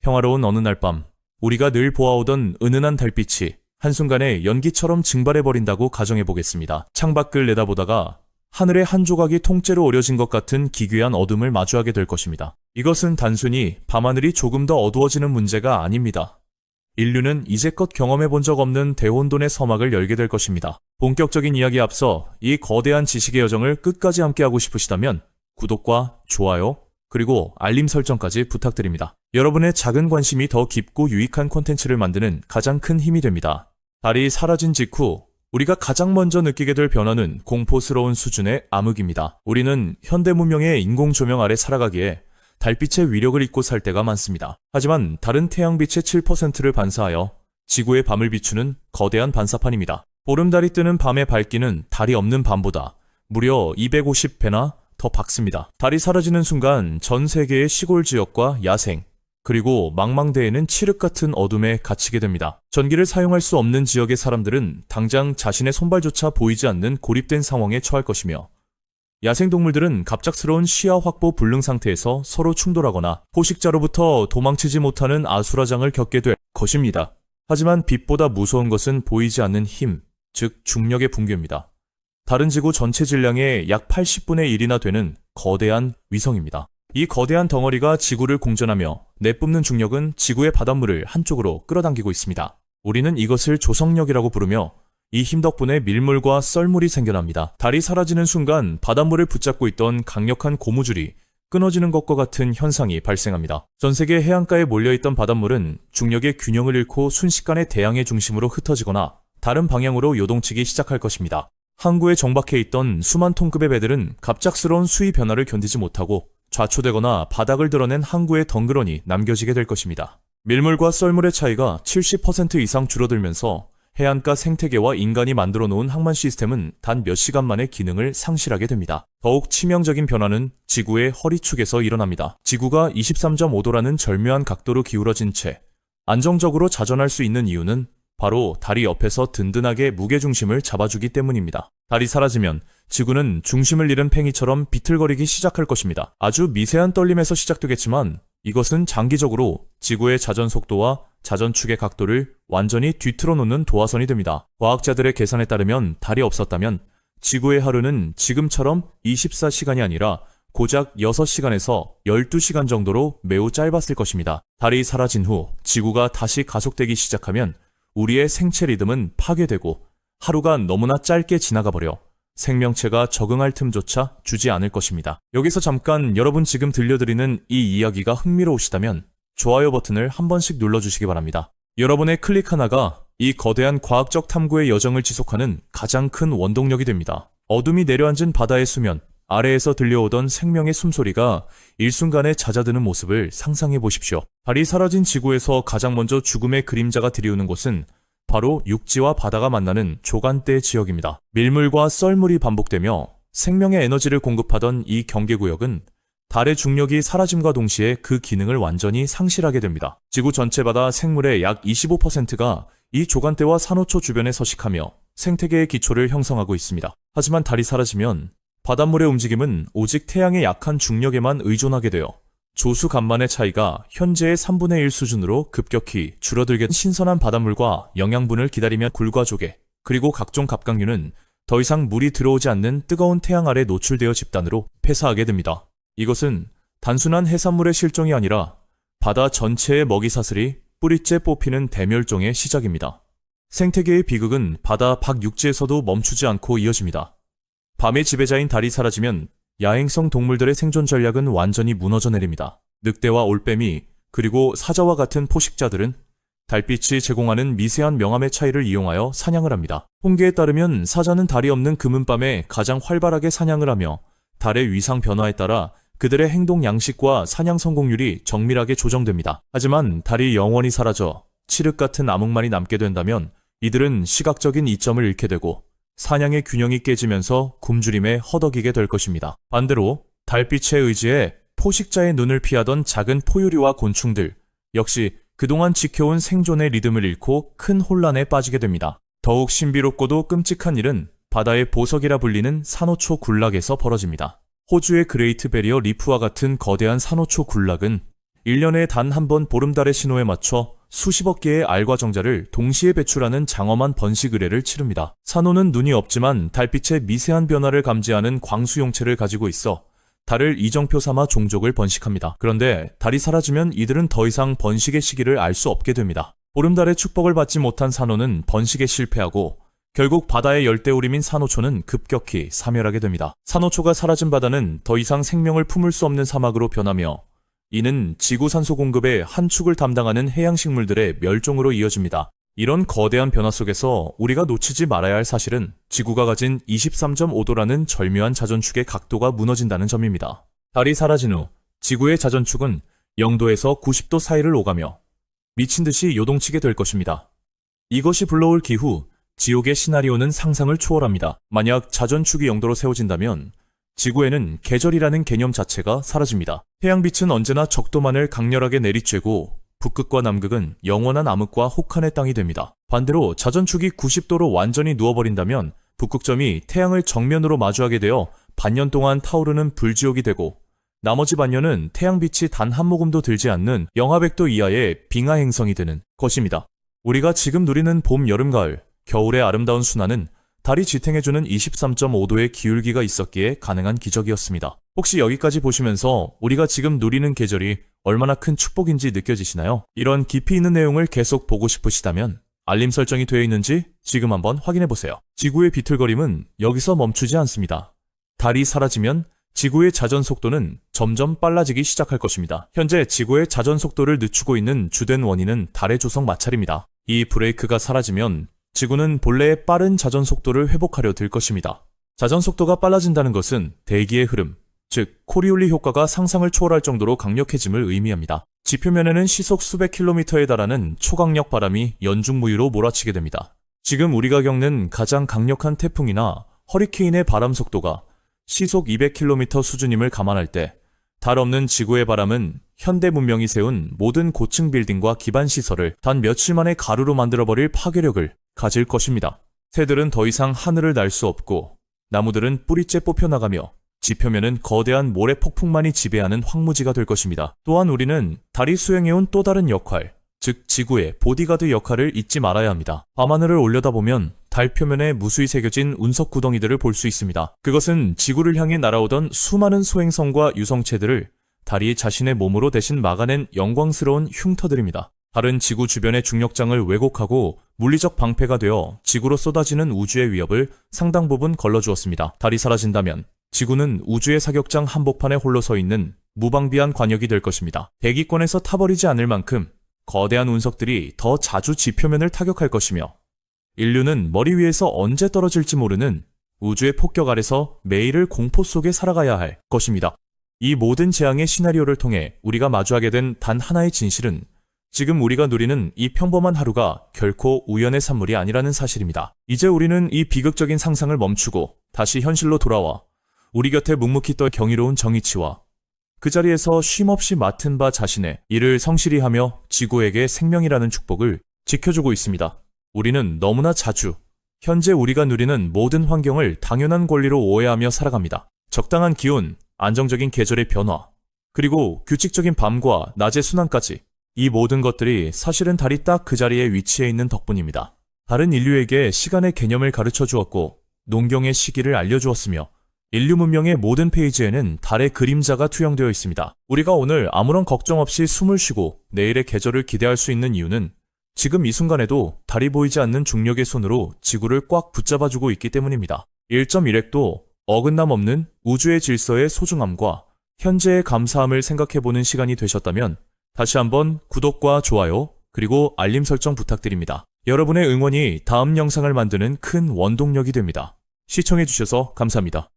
평화로운 어느 날 밤, 우리가 늘 보아오던 은은한 달빛이 한순간에 연기처럼 증발해버린다고 가정해보겠습니다. 창밖을 내다보다가 하늘의 한 조각이 통째로 오려진 것 같은 기괴한 어둠을 마주하게 될 것입니다. 이것은 단순히 밤하늘이 조금 더 어두워지는 문제가 아닙니다. 인류는 이제껏 경험해본 적 없는 대혼돈의 서막을 열게 될 것입니다. 본격적인 이야기에 앞서 이 거대한 지식의 여정을 끝까지 함께하고 싶으시다면 구독과 좋아요, 그리고 알림 설정까지 부탁드립니다. 여러분의 작은 관심이 더 깊고 유익한 콘텐츠를 만드는 가장 큰 힘이 됩니다. 달이 사라진 직후 우리가 가장 먼저 느끼게 될 변화는 공포스러운 수준의 암흑입니다. 우리는 현대 문명의 인공 조명 아래 살아가기에 달빛의 위력을 잊고 살 때가 많습니다. 하지만 다른 태양빛의 7%를 반사하여 지구의 밤을 비추는 거대한 반사판입니다. 보름달이 뜨는 밤의 밝기는 달이 없는 밤보다 무려 250배나 더 밝습니다. 달이 사라지는 순간 전 세계의 시골 지역과 야생, 그리고 망망대해는 칠흑 같은 어둠에 갇히게 됩니다. 전기를 사용할 수 없는 지역의 사람들은 당장 자신의 손발조차 보이지 않는 고립된 상황에 처할 것이며, 야생동물들은 갑작스러운 시야 확보 불능 상태에서 서로 충돌하거나 포식자로부터 도망치지 못하는 아수라장을 겪게 될 것입니다. 하지만 빛보다 무서운 것은 보이지 않는 힘, 즉 중력의 붕괴입니다. 다른 지구 전체 질량의 약 80분의 1이나 되는 거대한 위성입니다. 이 거대한 덩어리가 지구를 공전하며 내뿜는 중력은 지구의 바닷물을 한쪽으로 끌어당기고 있습니다. 우리는 이것을 조성력이라고 부르며 이 힘 덕분에 밀물과 썰물이 생겨납니다. 달이 사라지는 순간 바닷물을 붙잡고 있던 강력한 고무줄이 끊어지는 것과 같은 현상이 발생합니다. 전 세계 해안가에 몰려있던 바닷물은 중력의 균형을 잃고 순식간에 대양의 중심으로 흩어지거나 다른 방향으로 요동치기 시작할 것입니다. 항구에 정박해 있던 수만 톤급의 배들은 갑작스러운 수위 변화를 견디지 못하고 좌초되거나 바닥을 드러낸 항구의 덩그러니 남겨지게 될 것입니다. 밀물과 썰물의 차이가 70% 이상 줄어들면서 해안가 생태계와 인간이 만들어 놓은 항만 시스템은 단 몇 시간 만에 기능을 상실하게 됩니다. 더욱 치명적인 변화는 지구의 허리축에서 일어납니다. 지구가 23.5도라는 절묘한 각도로 기울어진 채 안정적으로 자전할 수 있는 이유는 바로 달이 옆에서 든든하게 무게중심을 잡아주기 때문입니다. 달이 사라지면 지구는 중심을 잃은 팽이처럼 비틀거리기 시작할 것입니다. 아주 미세한 떨림에서 시작되겠지만 이것은 장기적으로 지구의 자전 속도와 자전축의 각도를 완전히 뒤틀어 놓는 도화선이 됩니다. 과학자들의 계산에 따르면 달이 없었다면 지구의 하루는 지금처럼 24시간이 아니라 고작 6시간에서 12시간 정도로 매우 짧았을 것입니다. 달이 사라진 후 지구가 다시 가속되기 시작하면 우리의 생체 리듬은 파괴되고 하루가 너무나 짧게 지나가 버려 생명체가 적응할 틈조차 주지 않을 것입니다. 여기서 잠깐 여러분 지금 들려드리는 이 이야기가 흥미로우시다면 좋아요 버튼을 한 번씩 눌러주시기 바랍니다. 여러분의 클릭 하나가 이 거대한 과학적 탐구의 여정을 지속하는 가장 큰 원동력이 됩니다. 어둠이 내려앉은 바다의 수면 아래에서 들려오던 생명의 숨소리가 일순간에 잦아드는 모습을 상상해 보십시오. 달이 사라진 지구에서 가장 먼저 죽음의 그림자가 들이우는 곳은 바로 육지와 바다가 만나는 조간대 지역입니다. 밀물과 썰물이 반복되며 생명의 에너지를 공급하던 이 경계구역은 달의 중력이 사라짐과 동시에 그 기능을 완전히 상실하게 됩니다. 지구 전체 바다 생물의 약 25%가 이 조간대와 산호초 주변에 서식하며 생태계의 기초를 형성하고 있습니다. 하지만 달이 사라지면 바닷물의 움직임은 오직 태양의 약한 중력에만 의존하게 되어 조수-간만의 차이가 현재의 3분의 1 수준으로 급격히 줄어들게 신선한 바닷물과 영양분을 기다리며 굴과 조개, 그리고 각종 갑각류는 더 이상 물이 들어오지 않는 뜨거운 태양 아래 노출되어 집단으로 폐사하게 됩니다. 이것은 단순한 해산물의 실종이 아니라 바다 전체의 먹이사슬이 뿌리째 뽑히는 대멸종의 시작입니다. 생태계의 비극은 바다 밖육지에서도 멈추지 않고 이어집니다. 밤의 지배자인 달이 사라지면 야행성 동물들의 생존 전략은 완전히 무너져 내립니다. 늑대와 올빼미, 그리고 사자와 같은 포식자들은 달빛이 제공하는 미세한 명암의 차이를 이용하여 사냥을 합니다. 통계에 따르면 사자는 달이 없는 금은밤에 가장 활발하게 사냥을 하며 달의 위상 변화에 따라 그들의 행동 양식과 사냥 성공률이 정밀하게 조정됩니다. 하지만 달이 영원히 사라져 칠흑 같은 암흑만이 남게 된다면 이들은 시각적인 이점을 잃게 되고 사냥의 균형이 깨지면서 굶주림에 허덕이게 될 것입니다. 반대로 달빛에 의지해 포식자의 눈을 피하던 작은 포유류와 곤충들 역시 그동안 지켜온 생존의 리듬을 잃고 큰 혼란에 빠지게 됩니다. 더욱 신비롭고도 끔찍한 일은 바다의 보석이라 불리는 산호초 군락에서 벌어집니다. 호주의 그레이트 베리어 리프와 같은 거대한 산호초 군락은 1년에 단 한 번 보름달의 신호에 맞춰 수십억 개의 알과 정자를 동시에 배출하는 장엄한 번식 의례를 치릅니다. 산호는 눈이 없지만 달빛의 미세한 변화를 감지하는 광수용체를 가지고 있어 달을 이정표 삼아 종족을 번식합니다. 그런데 달이 사라지면 이들은 더 이상 번식의 시기를 알 수 없게 됩니다. 보름달의 축복을 받지 못한 산호는 번식에 실패하고 결국 바다의 열대우림인 산호초는 급격히 사멸하게 됩니다. 산호초가 사라진 바다는 더 이상 생명을 품을 수 없는 사막으로 변하며 이는 지구 산소 공급의 한 축을 담당하는 해양식물들의 멸종으로 이어집니다. 이런 거대한 변화 속에서 우리가 놓치지 말아야 할 사실은 지구가 가진 23.5도라는 절묘한 자전축의 각도가 무너진다는 점입니다. 달이 사라진 후 지구의 자전축은 0도에서 90도 사이를 오가며 미친 듯이 요동치게 될 것입니다. 이것이 불러올 기후, 지옥의 시나리오는 상상을 초월합니다. 만약 자전축이 0도로 세워진다면 지구에는 계절이라는 개념 자체가 사라집니다. 태양빛은 언제나 적도만을 강렬하게 내리쬐고 북극과 남극은 영원한 암흑과 혹한의 땅이 됩니다. 반대로 자전축이 90도로 완전히 누워버린다면 북극점이 태양을 정면으로 마주하게 되어 반년 동안 타오르는 불지옥이 되고 나머지 반년은 태양빛이 단 한 모금도 들지 않는 영하 100도 이하의 빙하 행성이 되는 것입니다. 우리가 지금 누리는 봄, 여름, 가을, 겨울의 아름다운 순환은 달이 지탱해주는 23.5도의 기울기가 있었기에 가능한 기적이었습니다. 혹시 여기까지 보시면서 우리가 지금 누리는 계절이 얼마나 큰 축복인지 느껴지시나요? 이런 깊이 있는 내용을 계속 보고 싶으시다면 알림 설정이 되어 있는지 지금 한번 확인해보세요. 지구의 비틀거림은 여기서 멈추지 않습니다. 달이 사라지면 지구의 자전 속도는 점점 빨라지기 시작할 것입니다. 현재 지구의 자전 속도를 늦추고 있는 주된 원인은 달의 조성 마찰입니다. 이 브레이크가 사라지면 지구는 본래의 빠른 자전 속도를 회복하려 들 것입니다. 자전 속도가 빨라진다는 것은 대기의 흐름, 즉 코리올리 효과가 상상을 초월할 정도로 강력해짐을 의미합니다. 지표면에는 시속 수백 킬로미터에 달하는 초강력 바람이 연중무휴로 몰아치게 됩니다. 지금 우리가 겪는 가장 강력한 태풍이나 허리케인의 바람 속도가 시속 200km 수준임을 감안할 때 달 없는 지구의 바람은 현대 문명이 세운 모든 고층 빌딩과 기반 시설을 단 며칠 만에 가루로 만들어버릴 파괴력을 가질 것입니다. 새들은 더 이상 하늘을 날 수 없고 나무들은 뿌리째 뽑혀나가며 지표면은 거대한 모래 폭풍만이 지배하는 황무지가 될 것입니다. 또한 우리는 달이 수행해온 또 다른 역할, 즉 지구의 보디가드 역할을 잊지 말아야 합니다. 밤하늘을 올려다보면 달 표면에 무수히 새겨진 운석 구덩이들을 볼 수 있습니다. 그것은 지구를 향해 날아오던 수많은 소행성과 유성체들을 달이 자신의 몸으로 대신 막아낸 영광스러운 흉터들입니다. 달은 지구 주변의 중력장을 왜곡하고 물리적 방패가 되어 지구로 쏟아지는 우주의 위협을 상당 부분 걸러주었습니다. 달이 사라진다면 지구는 우주의 사격장 한복판에 홀로 서 있는 무방비한 관역이 될 것입니다. 대기권에서 타버리지 않을 만큼 거대한 운석들이 더 자주 지표면을 타격할 것이며 인류는 머리 위에서 언제 떨어질지 모르는 우주의 폭격 아래서 매일을 공포 속에 살아가야 할 것입니다. 이 모든 재앙의 시나리오를 통해 우리가 마주하게 된 단 하나의 진실은 지금 우리가 누리는 이 평범한 하루가 결코 우연의 산물이 아니라는 사실입니다. 이제 우리는 이 비극적인 상상을 멈추고 다시 현실로 돌아와 우리 곁에 묵묵히 떠 경이로운 정의치와 그 자리에서 쉼없이 맡은 바 자신의 일을 성실히 하며 지구에게 생명이라는 축복을 지켜주고 있습니다. 우리는 너무나 자주 현재 우리가 누리는 모든 환경을 당연한 권리로 오해하며 살아갑니다. 적당한 기온, 안정적인 계절의 변화, 그리고 규칙적인 밤과 낮의 순환까지 이 모든 것들이 사실은 달이 딱 그 자리에 위치해 있는 덕분입니다. 달은 인류에게 시간의 개념을 가르쳐 주었고 농경의 시기를 알려주었으며 인류 문명의 모든 페이지에는 달의 그림자가 투영되어 있습니다. 우리가 오늘 아무런 걱정 없이 숨을 쉬고 내일의 계절을 기대할 수 있는 이유는 지금 이 순간에도 달이 보이지 않는 중력의 손으로 지구를 꽉 붙잡아주고 있기 때문입니다. 1.1핵도 어긋남 없는 우주의 질서의 소중함과 현재의 감사함을 생각해보는 시간이 되셨다면 다시 한번 구독과 좋아요 그리고 알림 설정 부탁드립니다. 여러분의 응원이 다음 영상을 만드는 큰 원동력이 됩니다. 시청해주셔서 감사합니다.